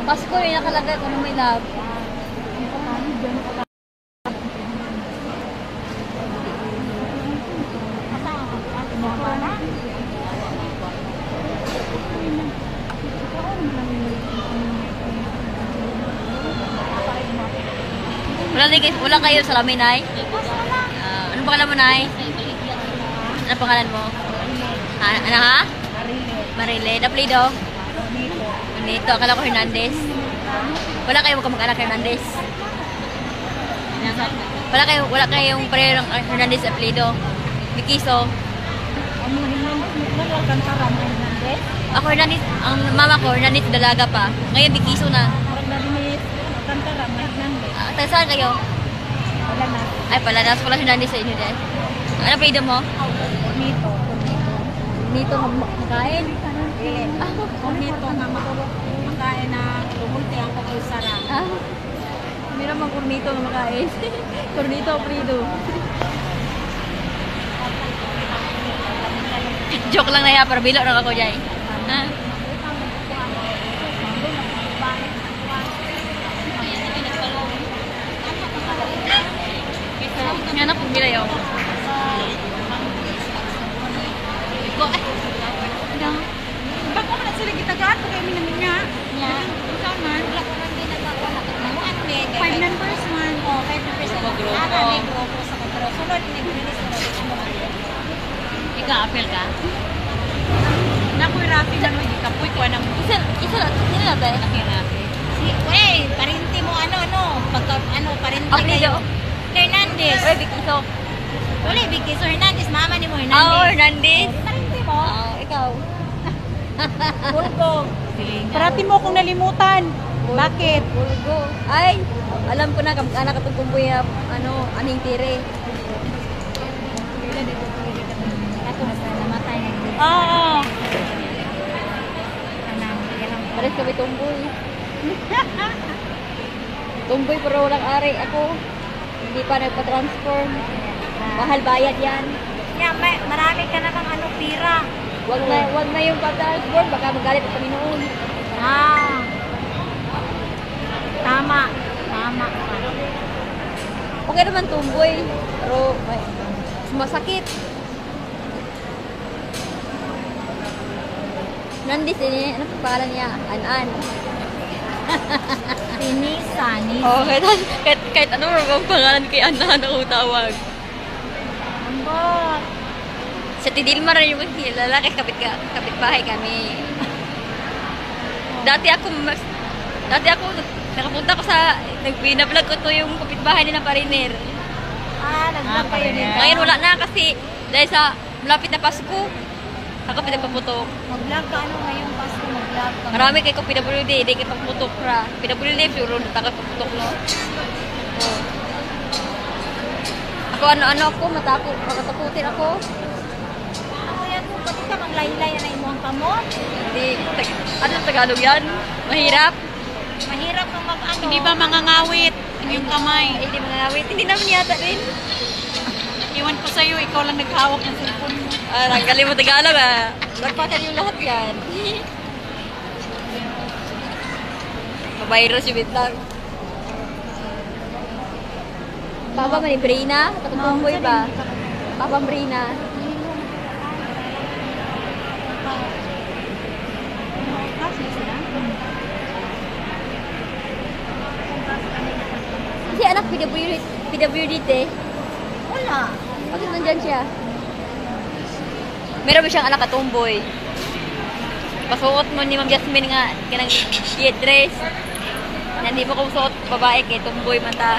Pasko yung nakalagay kung may love. Wala kayo sa lamin, Nay? Ano pangalan mo, Nay? Ano pangalan mo? Ano ha? Marile. Daplido? Bonito. Akala ko Hernandez. Wala kayong kamag-anak Hernandez? Wala kayong parehong Hernandez Daplido? Bikiso? Ako Hernandez, ang mama ko Hernandez dalaga pa. Ngayon Bikiso na. Saan kayo? Palanas. Ay, Palanas. Wala Hernandez sa inyo din. Ano pa mo? Nito. Nito makain? Nito na makain na lumulti ang kay Sara. Meron mang kurnito na makain. Kurnito, Prido. Joke lang na yan, para bilo na ako dyan. Yan ako bila yun. Bako man sila gitagaan pag kami namin nga. Kaman. 5 members man. 5 members sa grupo. May grupo sa grupo. Sunod ni Bilis na Ika-apel ka? Nakoy Rafi na nung ikapoy ko anang Isa na ba? Parinti mo pagka parinti Apelido? Hernandez. Bikiso. Wala, Bikiso Hernandez. Mama ni mo Hernandez. Hernandez. Parinti mo. Ikaw. Pulgo. Parati mo kung nalimutan. Bakit? Pulgo. Ay, alam ko na kamag-anak atong kumpuy na aning tire. Oo. Pares kami tumboy. Tumboy pero walang ari. Ako, hindi pa nagpa-transform. Mahal bayad yan. Marami ka namang pira. Wag na yung pa-transform. Baka magalit ang Panginoon. Tama. Okay naman tumboy. Pero masakit. Nandis ini, ano pangalan niya? An-an. Sani. Kahit ano ang pangalan kay An-an ako tawag. Ambot. Sa Tidilmar rin yung lalaki, kapitbahay kami. Dati ako nakapunta ko sa nag-vlog ko to yung kapitbahay nila Pariner. Nag-vlog kayo nito. Ngayon wala na kasi dahil sa malapit na Pasko. Ako pinagpaputok. Mag-vlog ka ngayong Pasko mag-vlog ka. Marami kay ko PWD, hindi kay pagputok ra. PWD puro takot pagputok no. Ako ako makatakutin ako. Ako yan kung pati ka maglaylay na imuhang kamot. Hindi Tagalog yan? Mahirap. Mahirap kung Hindi ba mangangawit yung kamay? Hindi mangangawit. Hindi naman yata rin. Iwan ko sa'yo, ikaw lang naghawak ng cellphone mo. Galing mo Tagalog Nagpakan yung lahat yan. Mabayros yung bitlang. Papa man ni Brina? Katutungboy ba? Papa Brina? Kasi anak PWD te. Wala. Bakit nandyan siya? Meron ba siyang anak katumboy? Pasuot mo ni Ma'am Jasmine nga kanang dress. Hindi mo kung suot babae kay tumboy man ta.